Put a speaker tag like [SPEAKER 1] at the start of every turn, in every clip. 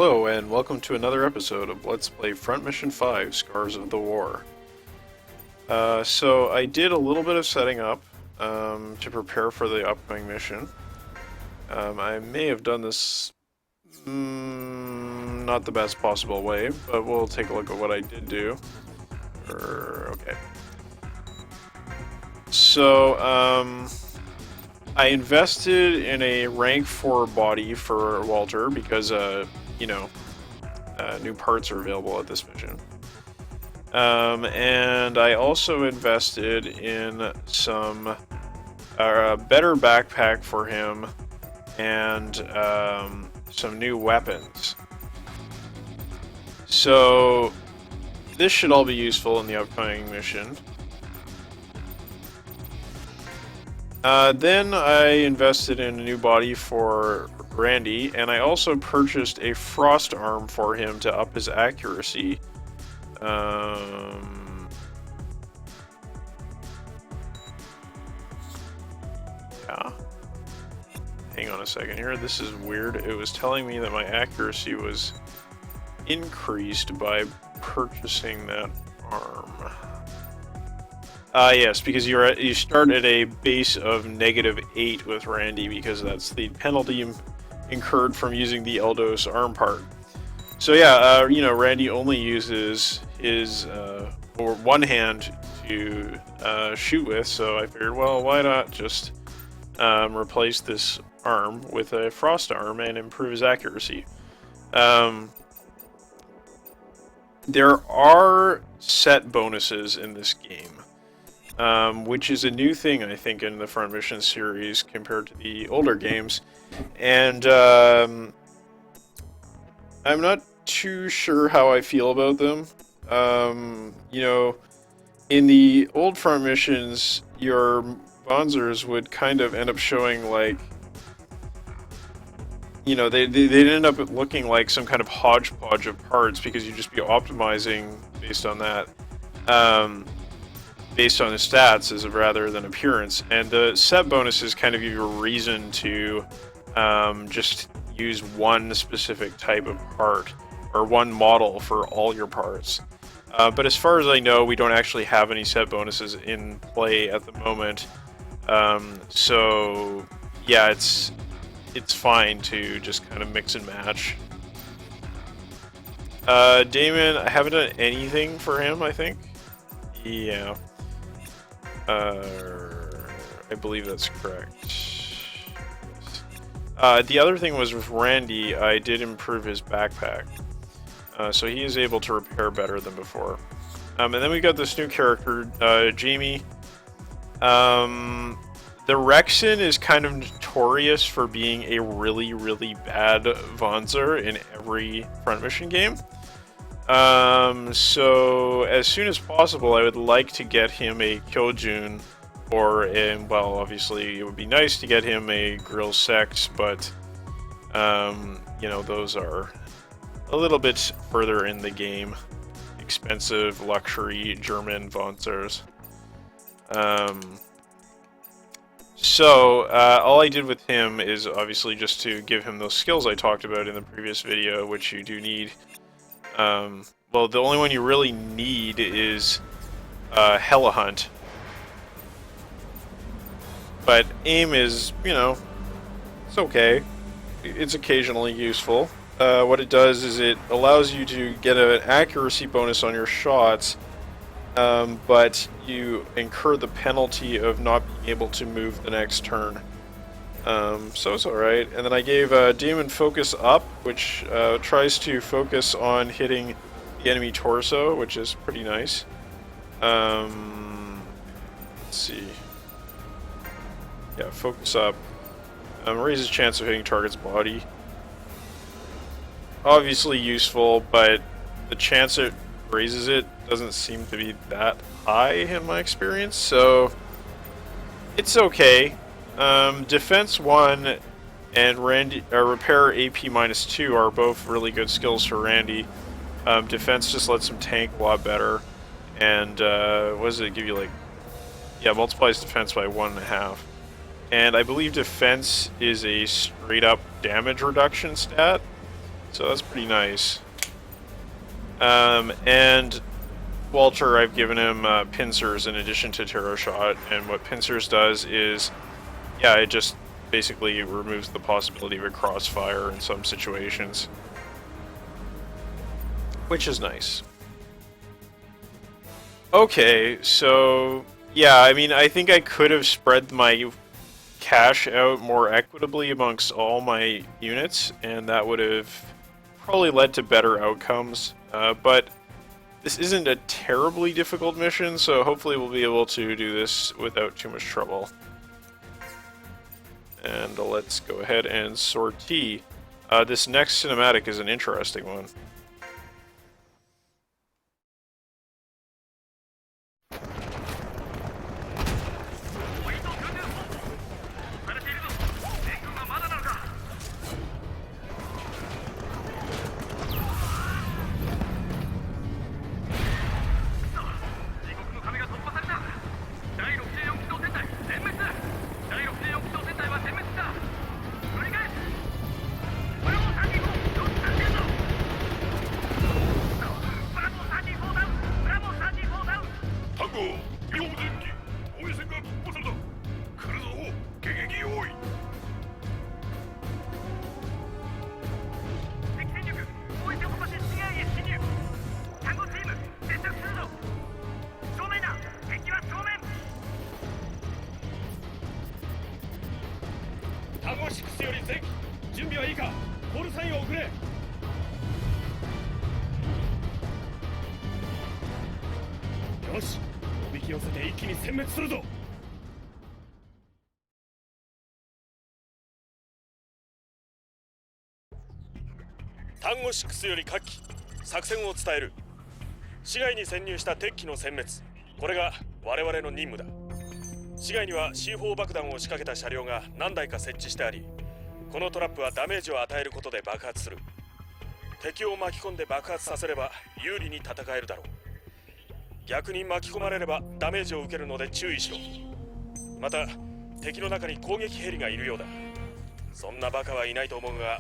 [SPEAKER 1] Hello, and welcome to another episode of Let's Play Front Mission 5, Scars of the War. So I did a little bit of setting up to prepare for the upcoming mission. I may have done this not the best possible way, but we'll take a look at what I did do. Okay. So, I invested in a rank 4 body for Walter because, new parts are available at this mission. And I also invested in some better backpack for him and some new weapons. So this should all be useful in the upcoming mission. Then I invested in a new body for Randy, and I also purchased a frost arm for him to up his accuracy. Yeah. Hang on a second here. This is weird. It was telling me that my accuracy was increased by purchasing that arm. Yes, because you start at a base of -8 with Randy, because that's the penalty incurred from using the Eldos arm part. So yeah, Randy only uses his one hand to shoot with, so I figured, well, why not just replace this arm with a frost arm and improve his accuracy. There are set bonuses in this game. Which is a new thing, I think, in the Front Mission series compared to the older games. And I'm not too sure how I feel about them. In the old Front Missions, your Bonzers would kind of end up showing, like, they'd end up looking like some kind of hodgepodge of parts, because you'd just be optimizing based on that. Based on his stats rather than appearance, and the set bonuses kind of give you a reason to just use one specific type of part or one model for all your parts. But as far as I know, we don't actually have any set bonuses in play at the moment. So yeah, it's fine to just kind of mix and match. Damon, I haven't done anything for him, I think. Yeah. I believe that's correct. Yes. The other thing was with Randy, I did improve his backpack. So he is able to repair better than before. And then we got this new character, Jamie. The Rexon is kind of notorious for being a really, really bad Vonzer in every Front Mission game. So as soon as possible, I would like to get him a Kyojun, or well, obviously it would be nice to get him a Grill Sex, but those are a little bit further in the game. Expensive luxury German Vonzers. So all I did with him is obviously just to give him those skills I talked about in the previous video, which you do need. Well, the only one you really need is Hella Hunt. But aim is, it's okay. It's occasionally useful. What it does is it allows you to get an accuracy bonus on your shots, but you incur the penalty of not being able to move the next turn. So it's alright. And then I gave Demon Focus Up, which tries to focus on hitting the enemy torso, which is pretty nice. Let's see. Yeah, Focus Up. Raises chance of hitting target's body. Obviously useful, but the chance it raises it doesn't seem to be that high in my experience, so it's okay. Defense 1 and Randy, Repair AP -2 are both really good skills for Randy. Defense just lets him tank a lot better, and what does it give you, like, yeah, multiplies defense by 1.5. And I believe defense is a straight up damage reduction stat, So that's pretty nice. And Walter, I've given him pincers in addition to Terror Shot, and what pincers does is, yeah, it just basically removes the possibility of a crossfire in some situations, which is nice. Okay, so yeah, I mean, I think I could have spread my cash out more equitably amongst all my units, and that would have probably led to better outcomes, but this isn't a terribly difficult mission, so hopefully we'll be able to do this without too much trouble. And let's go ahead and sortie. This next cinematic is an interesting one.
[SPEAKER 2] 単語6より各機作戦を伝える。市街に潜入した敵機の殲滅、これが我々の任務だ。市街には C4 爆弾を仕掛けた車両が何台か設置してあり、このトラップはダメージを与えることで爆発する。敵を巻き込んで爆発させれば有利に戦えるだろう。逆に巻き込まれればダメージを受けるので注意しろ。また敵の中に攻撃ヘリがいるようだ。そんなバカはいないと思うが、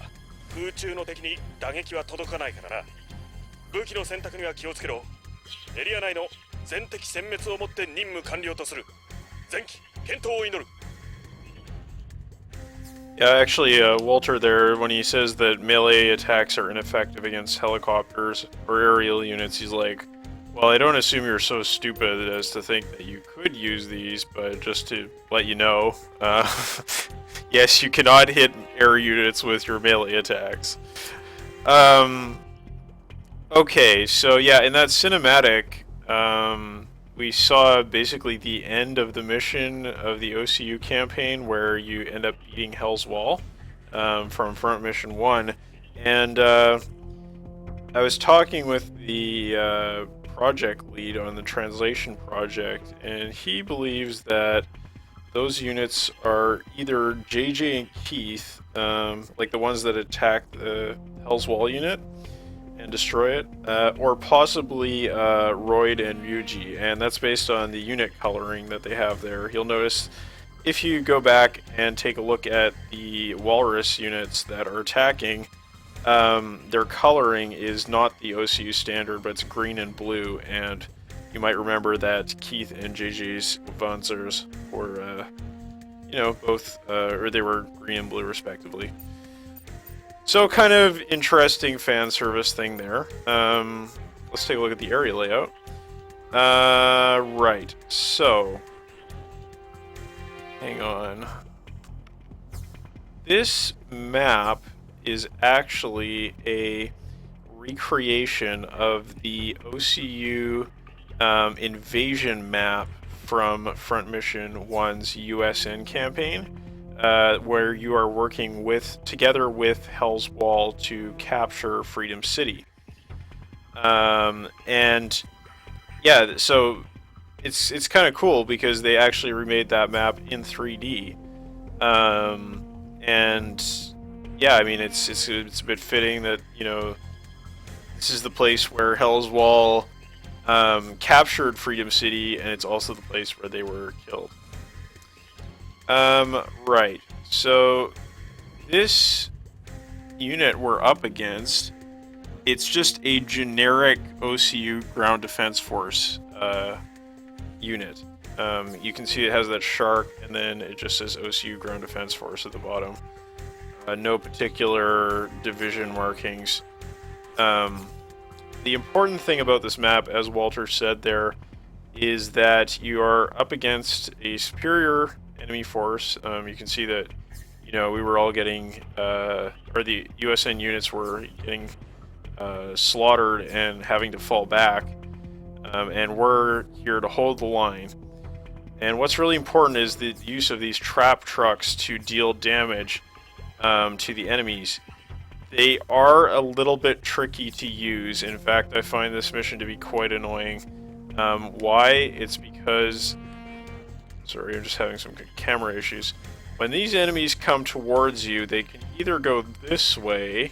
[SPEAKER 2] 空中の敵に打撃は届かないからな。武器の選択には気をつけろ。エリア内の全敵殲滅をもって任務完了とする。前期健闘を祈る。
[SPEAKER 1] Yeah, actually, Walter there, when he says that melee attacks are ineffective against helicopters or aerial units, he's like, well, I don't assume you're so stupid as to think that you could use these, but just to let you know, yes, you cannot hit air units with your melee attacks. Okay, so yeah, in that cinematic, we saw basically the end of the mission of the OCU campaign where you end up beating Hell's Wall from Front Mission 1. And I was talking with the project lead on the translation project, and he believes that those units are either JJ and Keith, like the ones that attack the Hell's Wall unit and destroy it, or possibly Royd and Ryuji, and that's based on the unit coloring that they have there. You'll notice if you go back and take a look at the Walrus units that are attacking, their coloring is not the OCU standard, but it's green and blue, and you might remember that Keith and JJ's Panzers were, you know, both, or they were green and blue respectively. So kind of interesting fan service thing there. Let's take a look at the area layout. Right, so hang on. This map is actually a recreation of the OCU invasion map from Front Mission 1's USN campaign. Where you are working together with Hell's Wall to capture Freedom City. And yeah, so it's kind of cool because they actually remade that map in 3D. And yeah, I mean it's a bit fitting that, you know, this is the place where Hell's Wall captured Freedom City, and it's also the place where they were killed. Right, so this, unit we're up against, it's just a generic OCU ground defense force unit. You can see it has that shark, and then it just says OCU ground defense force at the bottom. No particular division markings. The important thing about this map, as Walter said there, is that you are up against a superior enemy force. You can see that, you know, we were all getting, or the USN units were getting slaughtered and having to fall back, and we're here to hold the line. And what's really important is the use of these trap trucks to deal damage to the enemies. They are a little bit tricky to use. In fact, I find this mission to be quite annoying. Why? It's because... Sorry, I'm just having some camera issues. When these enemies come towards you, they can either go this way,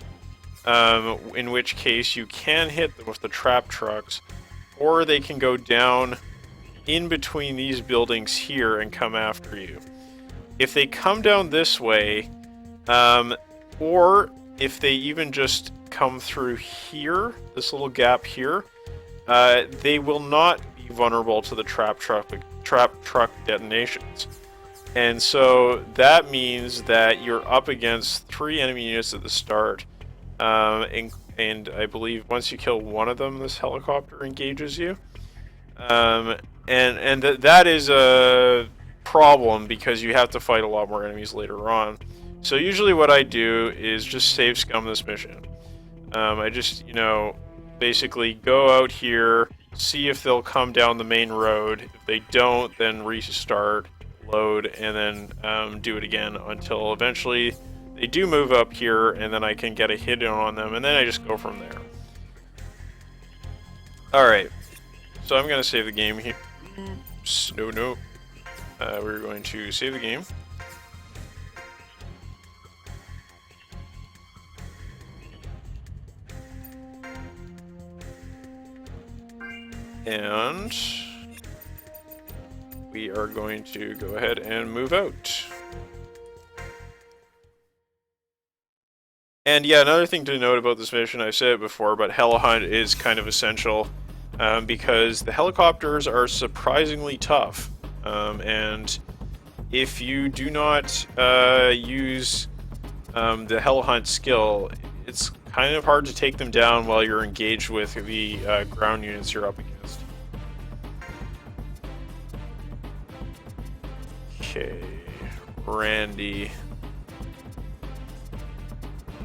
[SPEAKER 1] in which case you can hit them with the trap trucks, or they can go down in between these buildings here and come after you. If they come down this way, or if they even just come through here, this little gap here, they will not be vulnerable to the trap truck detonations. And so that means that you're up against 3 enemy units at the start, and I believe once you kill one of them, this helicopter engages you. And that is a problem because you have to fight a lot more enemies later on. So usually what I do is just save scum this mission. I just, you know, basically go out here, see if they'll come down the main road. If they don't, then restart, load, and then do it again until eventually they do move up here, and then I can get a hit on them, and then I just go from there. Alright, so I'm going to save the game here. Oops, no. We're going to save the game. And we are going to go ahead and move out. And yeah, another thing to note about this mission, I've said it before, but helihunt is kind of essential because the helicopters are surprisingly tough. And if you do not use the helihunt skill, it's kind of hard to take them down while you're engaged with the ground units you're up against. Okay, Randy.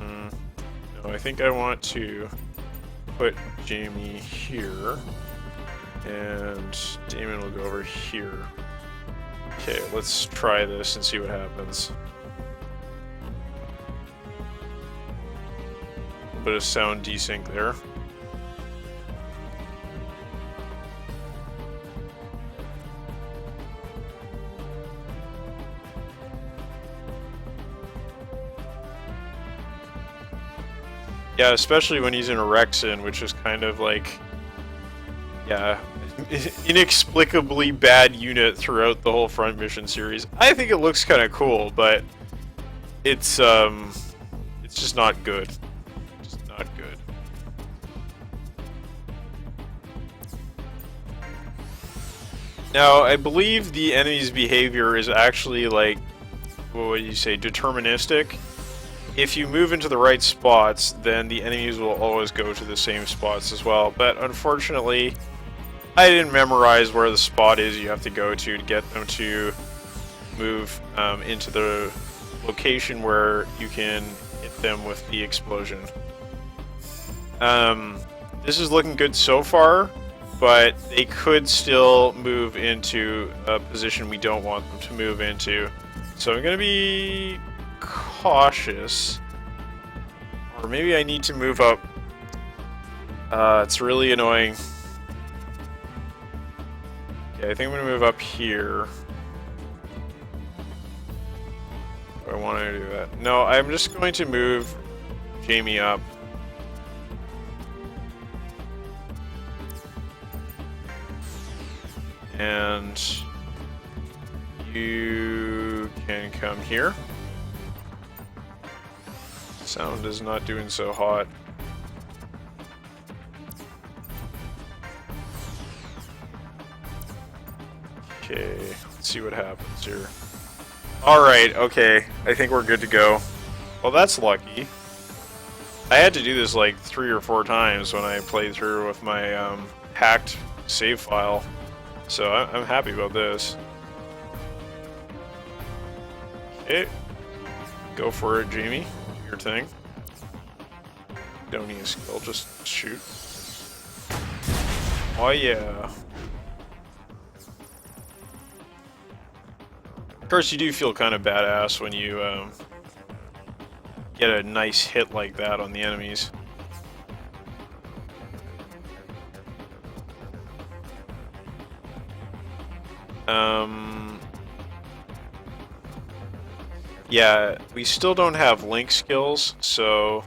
[SPEAKER 1] No, I think I want to put Jamie here, and Damon will go over here. Okay, let's try this and see what happens. A bit of sound desync there. Yeah, especially when he's in Rexon, which is kind of like, yeah, inexplicably bad unit throughout the whole Front Mission series. I think it looks kind of cool, but it's just not good. Just not good. Now, I believe the enemy's behavior is actually like, what would you say, deterministic. If you move into the right spots, then the enemies will always go to the same spots as well. But unfortunately, I didn't memorize where the spot is you have to go to get them to move into the location where you can hit them with the explosion. This is looking good so far, but they could still move into a position we don't want them to move into. So I'm going to be cautious, or maybe I need to move up. It's really annoying. Okay, I think I'm gonna move up here. Do I want to do that? No, I'm just going to move Jamie up. And you can come here. Sound is not doing so hot. Okay, let's see what happens here. Alright, okay. I think we're good to go. Well, that's lucky. I had to do this like 3 or 4 times when I played through with my hacked save file. So I'm happy about this. Okay. Go for it, Jamie. Do your thing. Don't need a skill, just shoot. Oh yeah. Of course, you do feel kind of badass when you get a nice hit like that on the enemies. Yeah, we still don't have link skills, so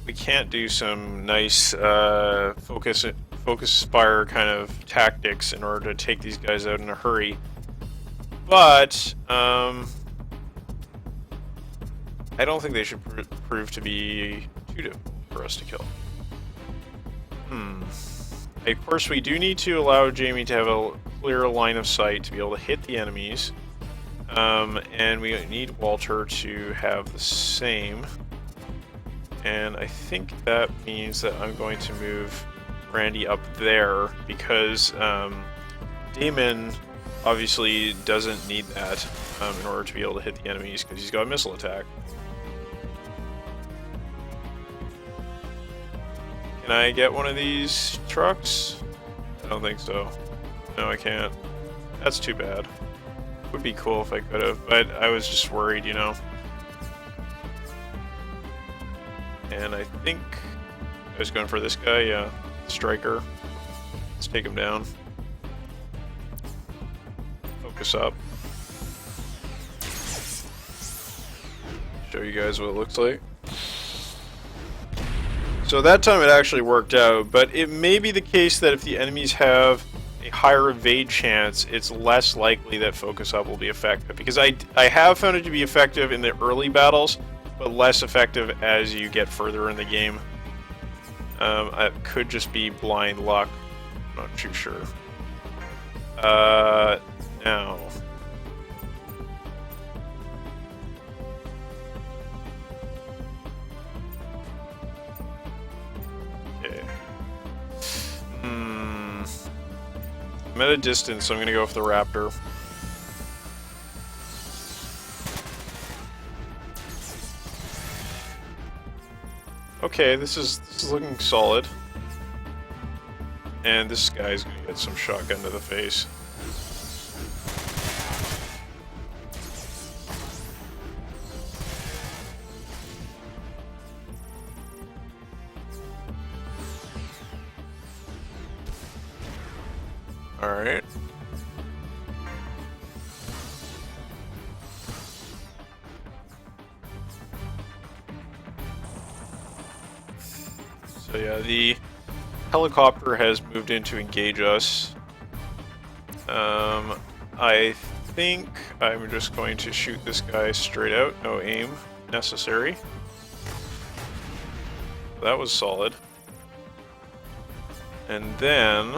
[SPEAKER 1] we can't do some nice focus fire kind of tactics in order to take these guys out in a hurry. But I don't think they should prove to be too difficult for us to kill. Of course, we do need to allow Jamie to have a clear line of sight to be able to hit the enemies. And we need Walter to have the same. And I think that means that I'm going to move Randy up there because Damon obviously doesn't need that in order to be able to hit the enemies because he's got a missile attack. Can I get one of these trucks? I don't think so. No, I can't. That's too bad. Would be cool if I could have, but I was just worried, you know. And I think I was going for this guy, yeah. Striker. Let's take him down. Focus up. Show you guys what it looks like. So that time it actually worked out, but it may be the case that if the enemies have a higher evade chance, it's less likely that focus up will be effective. Because I have found it to be effective in the early battles, but less effective as you get further in the game. It could just be blind luck. I'm not too sure. Now. Okay. I'm at a distance, so I'm gonna go with the Raptor. Okay, this is looking solid. And this guy's gonna get some shotgun to the face. Alright. So yeah, the helicopter has moved in to engage us. I think I'm just going to shoot this guy straight out, no aim necessary. That was solid. And then...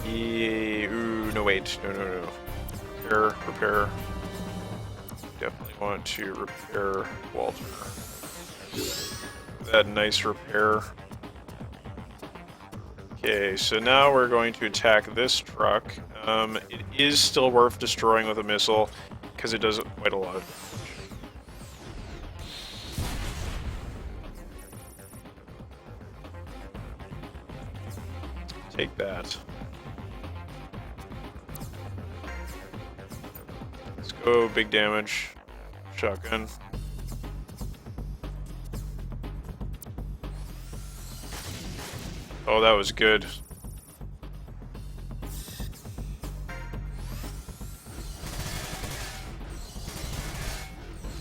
[SPEAKER 1] Ooh, no wait, no. Repair. Definitely want to repair Walter. That nice repair. Okay, so now we're going to attack this truck. It is still worth destroying with a missile, because it does quite a lot of damage. Take that. Let's go big damage. Shotgun. Oh, that was good.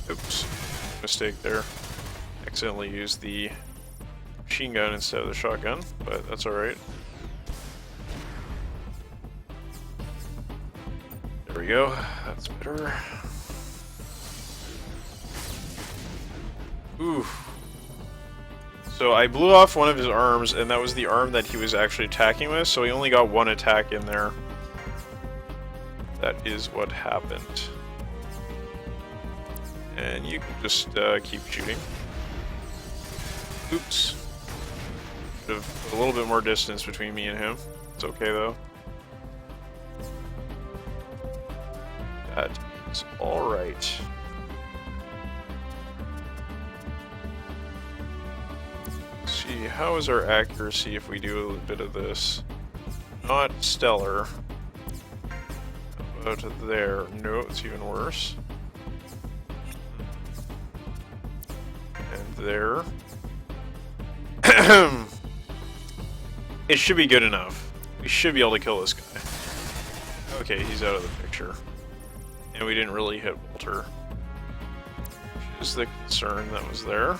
[SPEAKER 1] Oops. Mistake there. Accidentally used the machine gun instead of the shotgun, but that's alright. There we go. That's better. Oof. So I blew off one of his arms, and that was the arm that he was actually attacking with, so he only got one attack in there. That is what happened. And you can just keep shooting. Oops. Should have put a little bit more distance between me and him. It's okay though. That is alright. See, how is our accuracy if we do a little bit of this? Not stellar. How about there? No, it's even worse. And there. It should be good enough. We should be able to kill this guy. Okay, he's out of the picture. And we didn't really hit Walter. Which is the concern that was there.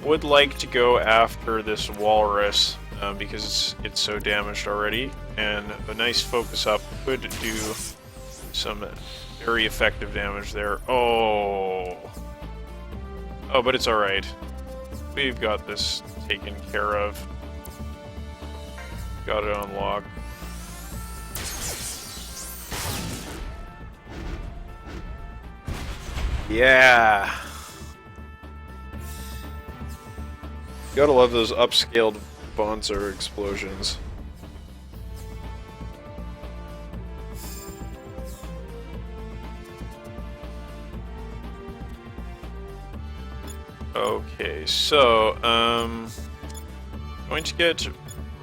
[SPEAKER 1] Would like to go after this walrus because it's so damaged already, and a nice focus up could do some very effective damage there. Oh, but it's alright. We've got this taken care of. Got it unlocked. Yeah. Gotta love those upscaled Bonzer explosions. Okay, so, going to get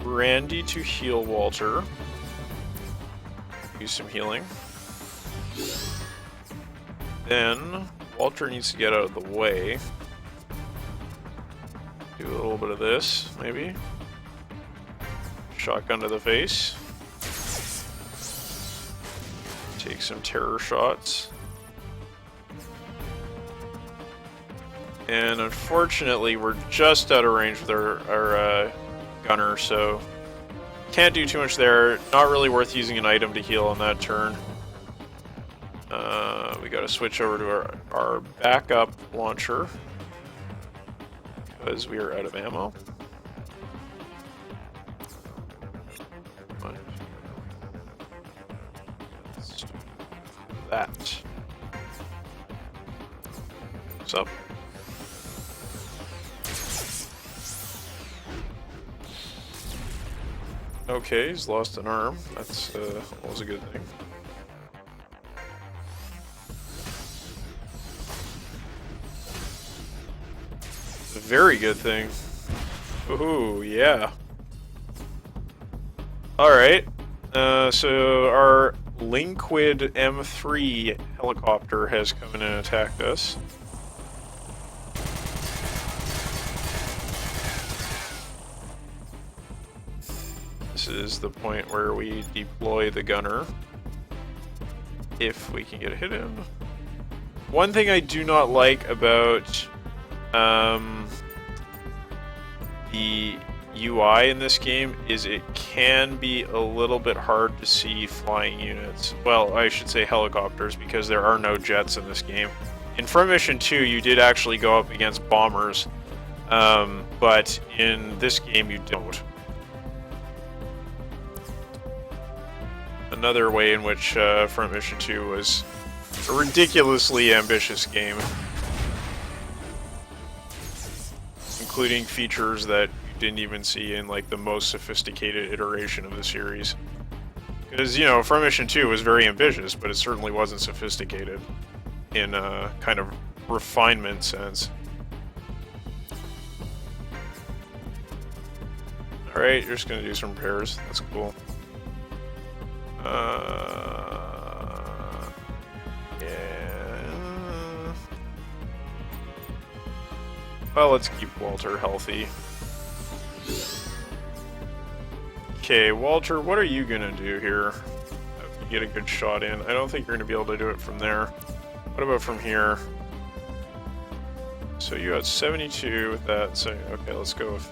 [SPEAKER 1] Randy to heal Walter. Use some healing. Then, Walter needs to get out of the way. Do a little bit of this, maybe. Shotgun to the face. Take some terror shots. And unfortunately, we're just out of range with our gunner, so can't do too much there. Not really worth using an item to heal on that turn. We gotta switch over to our backup launcher because we are out of ammo. Let's do that. What's up? Okay, he's lost an arm. That's always a good thing. It's a very good thing. Ooh, yeah. Alright. So our Linquid M3 helicopter has come in and attacked us. This is the point where we deploy the gunner. If we can get a hit in. One thing I do not like about the UI in this game is it can be a little bit hard to see flying units. Well, I should say helicopters, because there are no jets in this game. In Front Mission 2, you did actually go up against bombers, but in this game you don't. Another way in which Front Mission 2 was a ridiculously ambitious game, including features that you didn't even see in like the most sophisticated iteration of the series. Because, you know, Front Mission 2 was very ambitious, but it certainly wasn't sophisticated in a kind of refinement sense. Alright, you're just gonna do some repairs. That's cool. Yeah. Well, let's keep Walter healthy. Okay, Walter, what are you gonna do here? Get a good shot in. I don't think you're gonna be able to do it from there. What about from here? So you got 72 with that. So okay, let's go with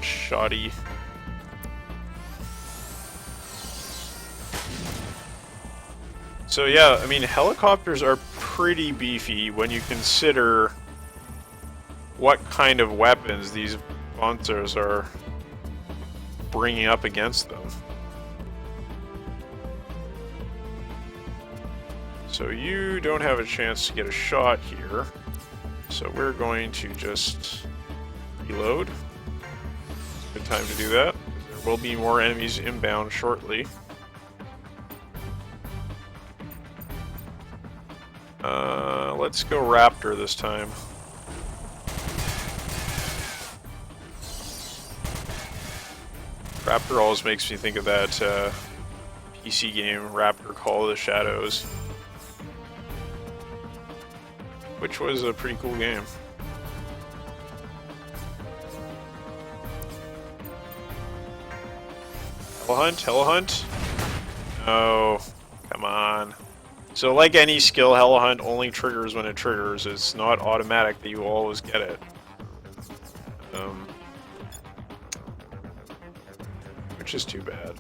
[SPEAKER 1] shoddy. So yeah, I mean, helicopters are pretty beefy when you consider what kind of weapons these monsters are bringing up against them. So you don't have a chance to get a shot here. So we're going to just reload. Good time to do that. There will be more enemies inbound shortly. Let's go Raptor this time. Raptor always makes me think of that PC game, Raptor Call of the Shadows, which was a pretty cool game. Hella Hunt? Oh, come on. So like any skill, Hella Hunt only triggers when it triggers. It's not automatic that you always get it. Which is too bad.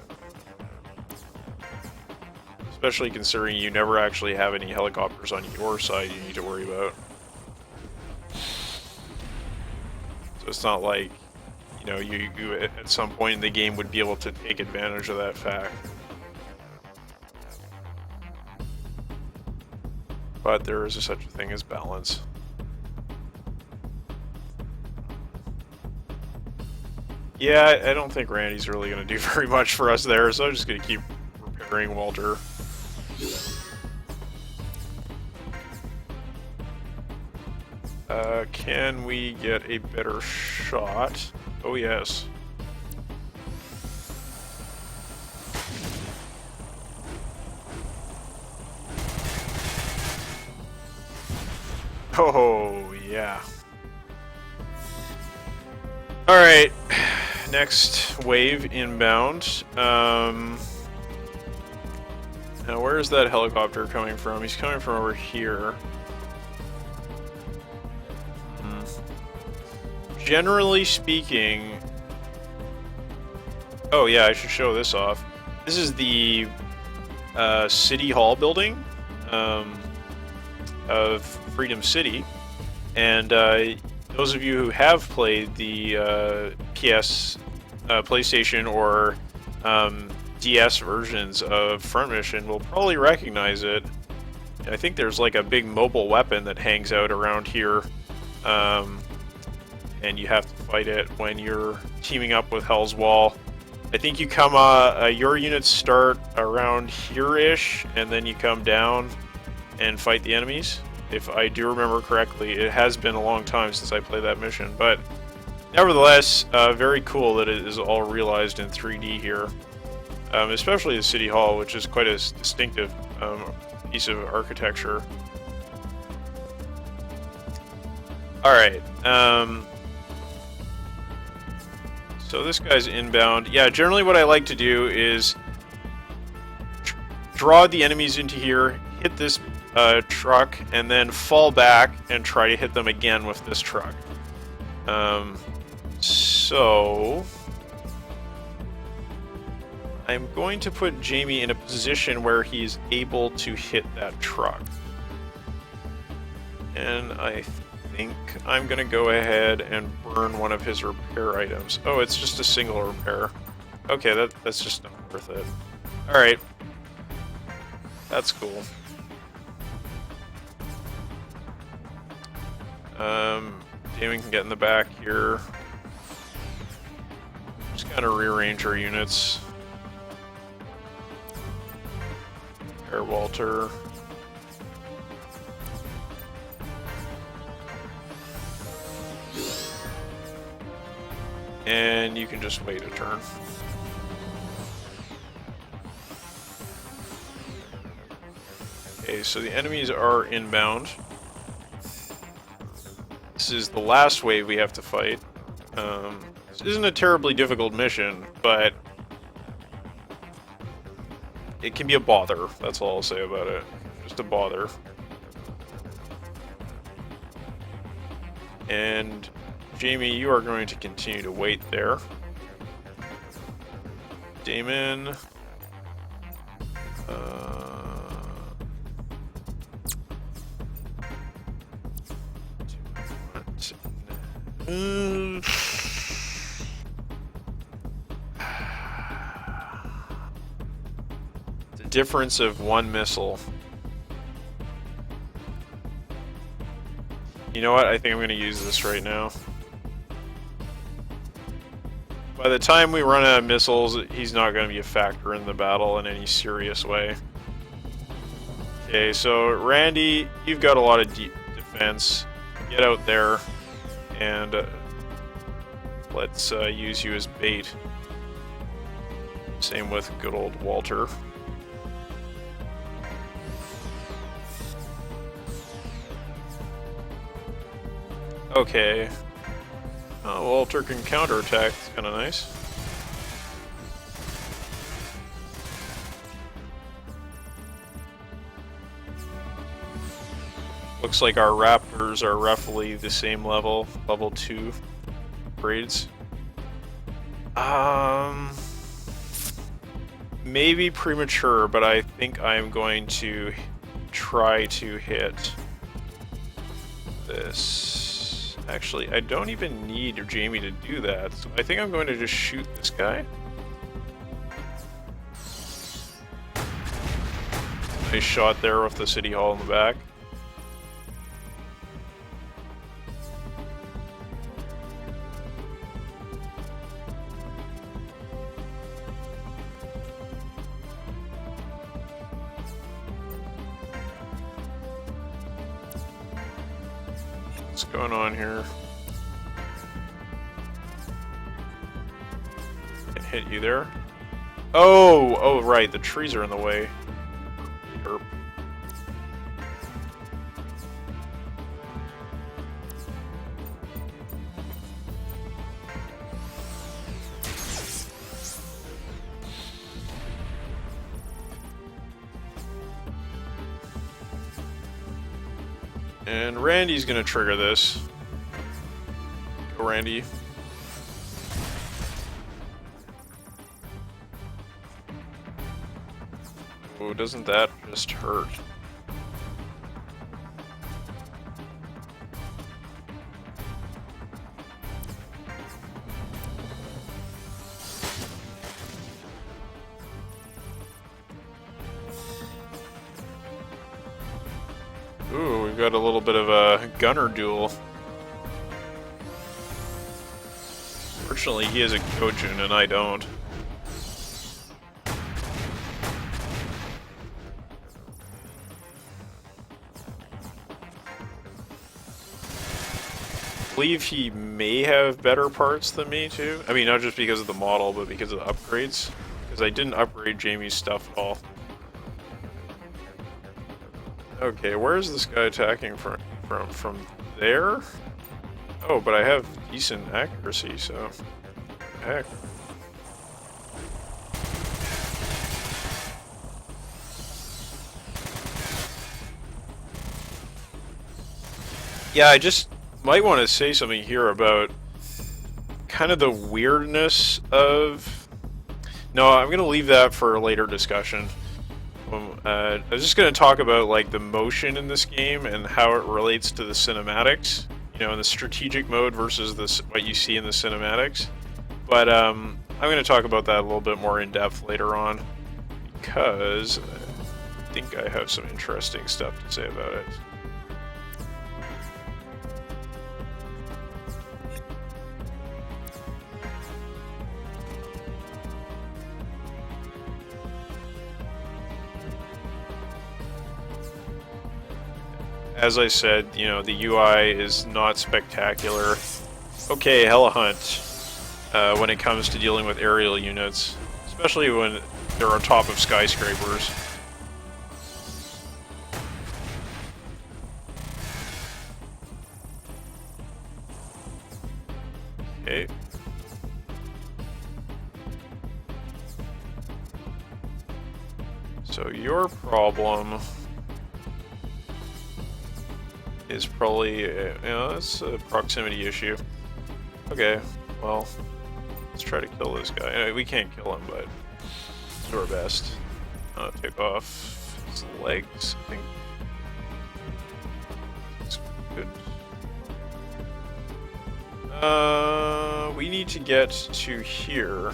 [SPEAKER 1] Especially considering you never actually have any helicopters on your side you need to worry about. So it's not like, you know, you at some point in the game would be able to take advantage of that fact. But there is such a thing as balance. Yeah, I don't think Randy's really going to do very much for us there, so I'm just going to keep repairing Walter. Can we get a better shot? Oh, yes. Oh, yeah. Alright, next wave inbound. Now, where is that helicopter coming from? He's coming from over here. Generally speaking... Oh yeah, I should show this off. This is the City Hall building of Freedom City, and those of you who have played the PlayStation or DS versions of Front Mission will probably recognize it. I think there's like a big mobile weapon that hangs out around here, and you have to fight it when you're teaming up with Hell's Wall. I think you come, your units start around here-ish, and then you come down and fight the enemies. If I do remember correctly, it has been a long time since I played that mission, but nevertheless, very cool that it is all realized in 3D here. Especially the City Hall, which is quite a distinctive piece of architecture. Alright, so this guy's inbound. Yeah, generally what I like to do is draw the enemies into here, hit this truck, and then fall back and try to hit them again with this truck. So I'm going to put Jamie in a position where he's able to hit that truck. And I think I'm going to go ahead and burn one of his repair items. Oh, it's just a single repair. Okay, that's just not worth it. Alright. That's cool. Damon can get in the back here. Just kind of rearrange our units. Air Walter. And you can just wait a turn. Okay, so the enemies are inbound. This is the last wave we have to fight. This isn't a terribly difficult mission, but it can be a bother. That's all I'll say about it. Just a bother. And Jamie, you are going to continue to wait there. Damon. Mm. The difference of one missile. You know what? I think I'm going to use this right now. By the time we run out of missiles, he's not going to be a factor in the battle in any serious way. Okay, so Randy, you've got a lot of defense. Get out there, and let's use you as bait. Same with good old Walter. Okay. Oh, Walter can counterattack. It's kind of nice. Looks like our Raptors are roughly the same level, level 2 upgrades. Maybe premature, but I think I'm going to try to hit this. Actually, I don't even need Jamie to do that, so I think I'm going to just shoot this guy. Nice shot there with the City Hall in the back. What's going on here? Can't hit you there. Oh, right, the trees are in the way. Derp. And Randy's gonna trigger this. Go, Randy. Oh, doesn't that just hurt? Ooh, we've got a little bit of a gunner duel. Fortunately, he has a Kojun and I don't. I believe he may have better parts than me too. I mean, not just because of the model, but because of the upgrades. Because I didn't upgrade Jamie's stuff at all. Okay, where is this guy attacking from? From there? Oh, but I have decent accuracy, so heck. Yeah, I just might want to say something here about kind of the weirdness of... No, I'm going to leave that for a later discussion. I was just going to talk about like the motion in this game and how it relates to the cinematics, you know, in the strategic mode versus this what you see in the cinematics. But I'm going to talk about that a little bit more in depth later on, because I think I have some interesting stuff to say about it. As I said, you know, the UI is not spectacular. Okay, hella hunt when it comes to dealing with aerial units, especially when they're on top of skyscrapers. Okay. So your problem is probably, you know, that's a proximity issue. Okay, well, let's try to kill this guy. Anyway, we can't kill him, but do our best. Take off his legs, I think. That's good. We need to get to here.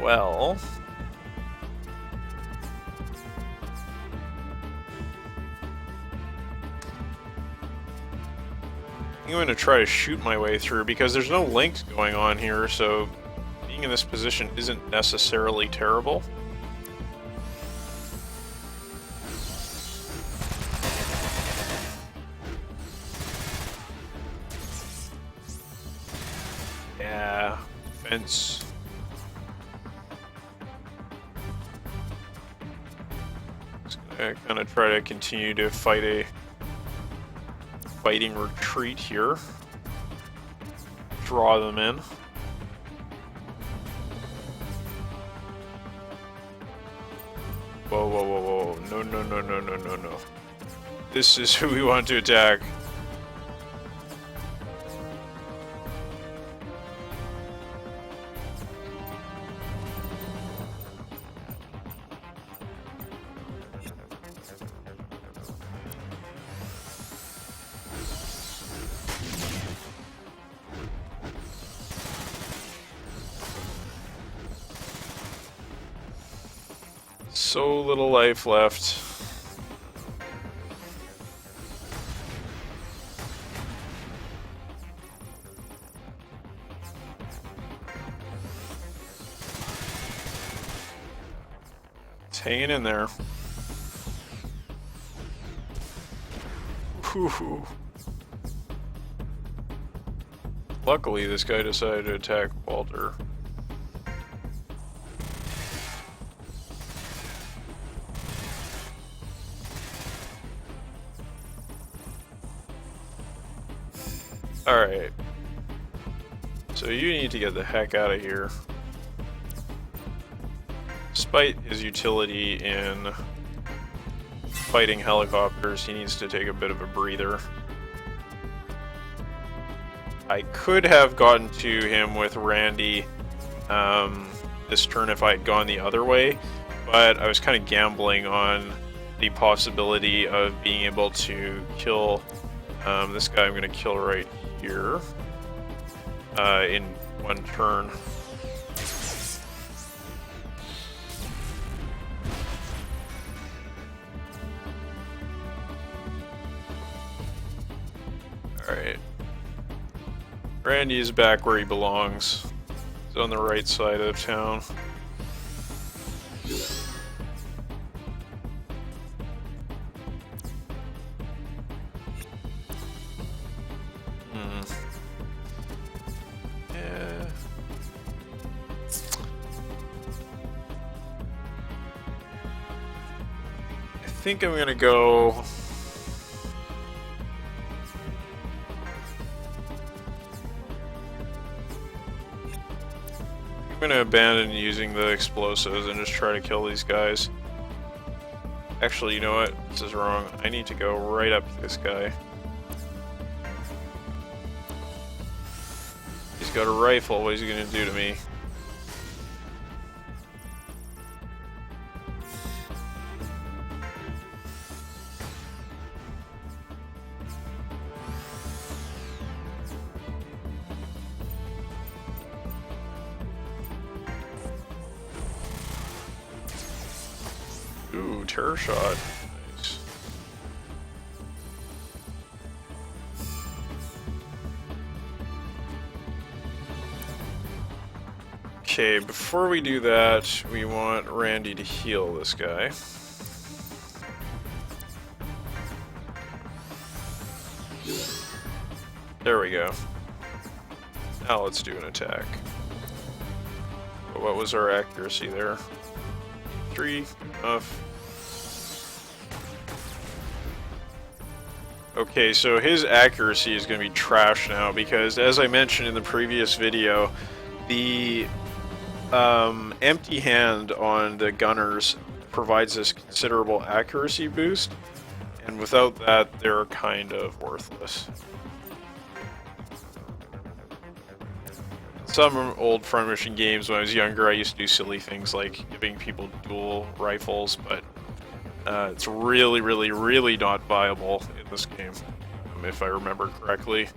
[SPEAKER 1] Well... I'm going to try to shoot my way through because there's no links going on here, so being in this position isn't necessarily terrible. Yeah, fence. Just gonna kind of try to continue to fight a fighting retreat here. Draw them in. Whoa, whoa, whoa, whoa. No, no, no, no, no, no, no. This is who we want to attack. So little life left. It's hanging in there. Whew. Luckily, this guy decided to attack Walter. Alright. So you need to get the heck out of here. Despite his utility in fighting helicopters, he needs to take a bit of a breather. I could have gotten to him with Randy this turn if I had gone the other way, but I was kind of gambling on the possibility of being able to kill this guy I'm going to kill right here in one turn. Alright. Randy is back where he belongs. He's on the right side of town. I think I'm gonna go. I'm gonna abandon using the explosives and just try to kill these guys. Actually, you know what? This is wrong. I need to go right up to this guy. He's got a rifle. What is he gonna do to me? Ooh, terror shot. Nice. Okay, before we do that, we want Randy to heal this guy. There we go. Now let's do an attack. What was our accuracy there? 3 enough. Okay, so his accuracy is going to be trash now because, as I mentioned in the previous video, the empty hand on the gunners provides this considerable accuracy boost, and without that, they're kind of worthless. some old Front Mission games when I was younger, I used to do silly things like giving people dual rifles, but it's really, really, really not viable in this game, if I remember correctly.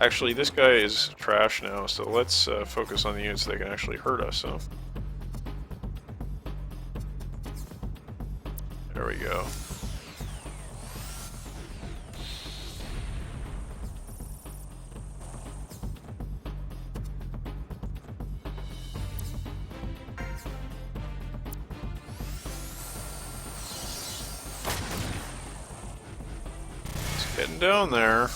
[SPEAKER 1] Actually, this guy is trash now, so let's focus on the units that can actually hurt us. So there we go. It's getting down there.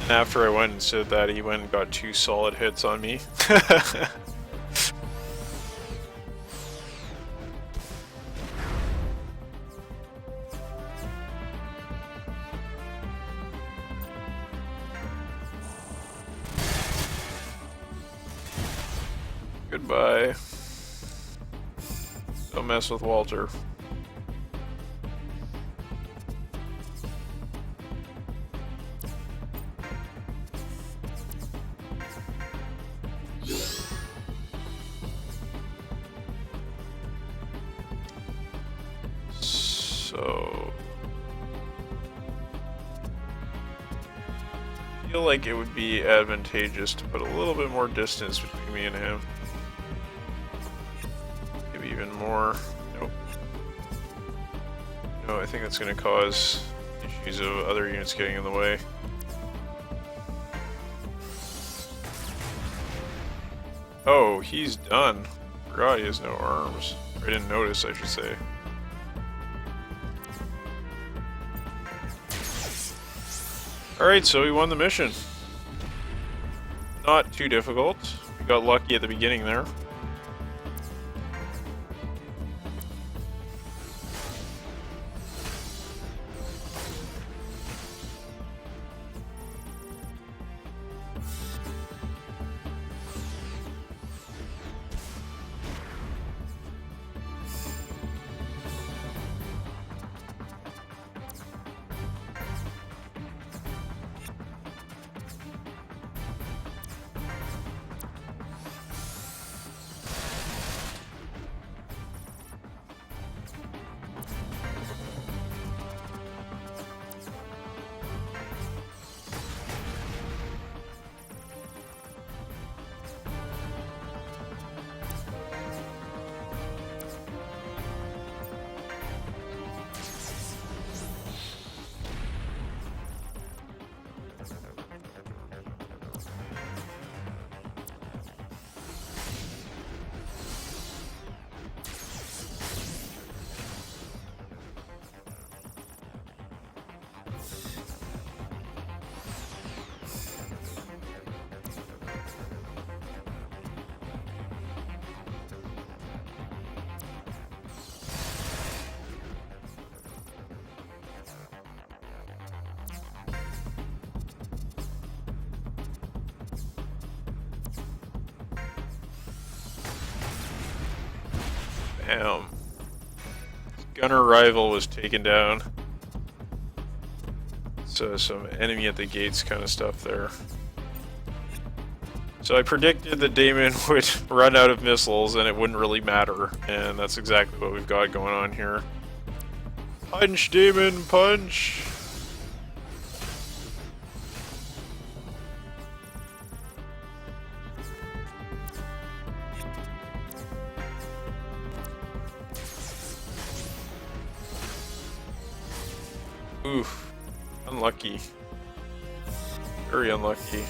[SPEAKER 1] After I went and said that, he went and got 2 solid hits on me. Goodbye. Don't mess with Walter. So I feel like it would be advantageous to put a little bit more distance between me and him. Maybe even more. Nope. No, I think that's going to cause issues of other units getting in the way. Oh, he's done. Forgot he has no arms. I didn't notice, I should say. Alright, so we won the mission. Not too difficult. We got lucky at the beginning there. Damn. Gunner rival was taken down. So some enemy at the gates kind of stuff there. So I predicted that Damon would run out of missiles and it wouldn't really matter. And that's exactly what we've got going on here. Punch, Damon, punch! Oof. Unlucky. Very unlucky.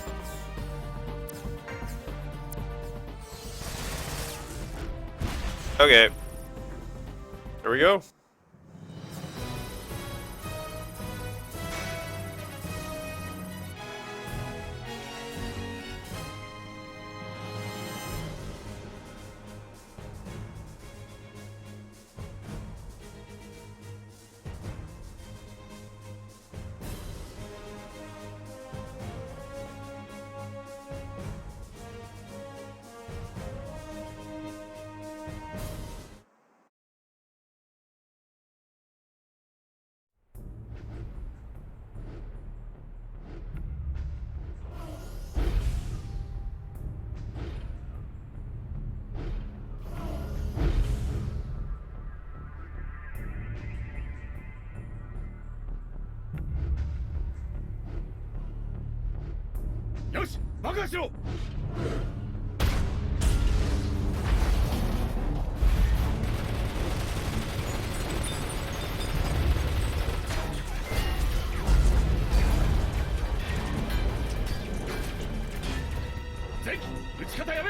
[SPEAKER 1] Okay. There we go.
[SPEAKER 3] よし爆破しろ。ゼキ撃ち方やめ。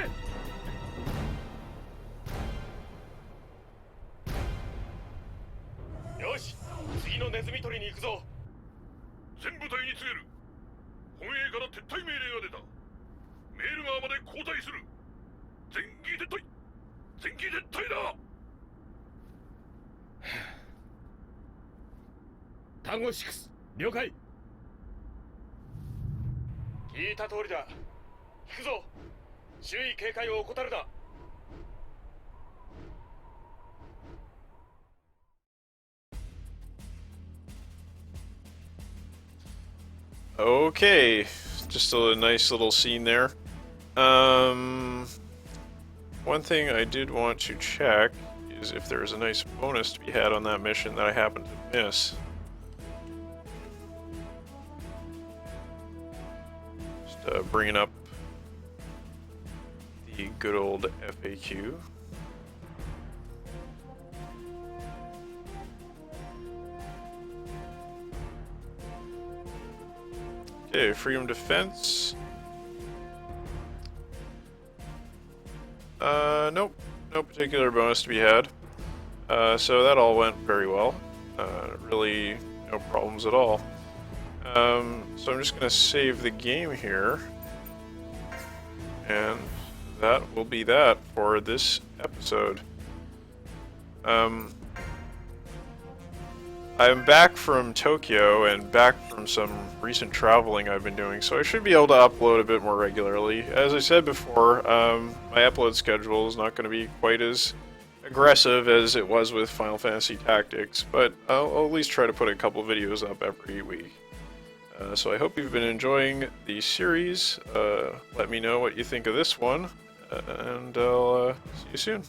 [SPEAKER 2] よし次のネズミ捕りに行くぞ。
[SPEAKER 4] 全部隊に告げる。本営から撤退命令が出た。メール側まで交代する。全機撤退。全機撤退だ。
[SPEAKER 3] 単語6了解。
[SPEAKER 2] 聞いた通りだ。行くぞ。周囲警戒を怠るな。
[SPEAKER 1] Okay, just a nice little scene there. One thing I did want to check is if there's a nice bonus to be had on that mission that I happened to miss. Just bringing up the good old FAQ. Okay, freedom defense. Nope, no particular bonus to be had. So that all went very well. Really no problems at all. So I'm just gonna save the game here. And that will be that for this episode. I'm back from Tokyo and back from some recent traveling I've been doing, so I should be able to upload a bit more regularly. As I said before, my upload schedule is not going to be quite as aggressive as it was with Final Fantasy Tactics, but I'll at least try to put a couple videos up every week. So I hope you've been enjoying the series. Let me know what you think of this one, and I'll see you soon.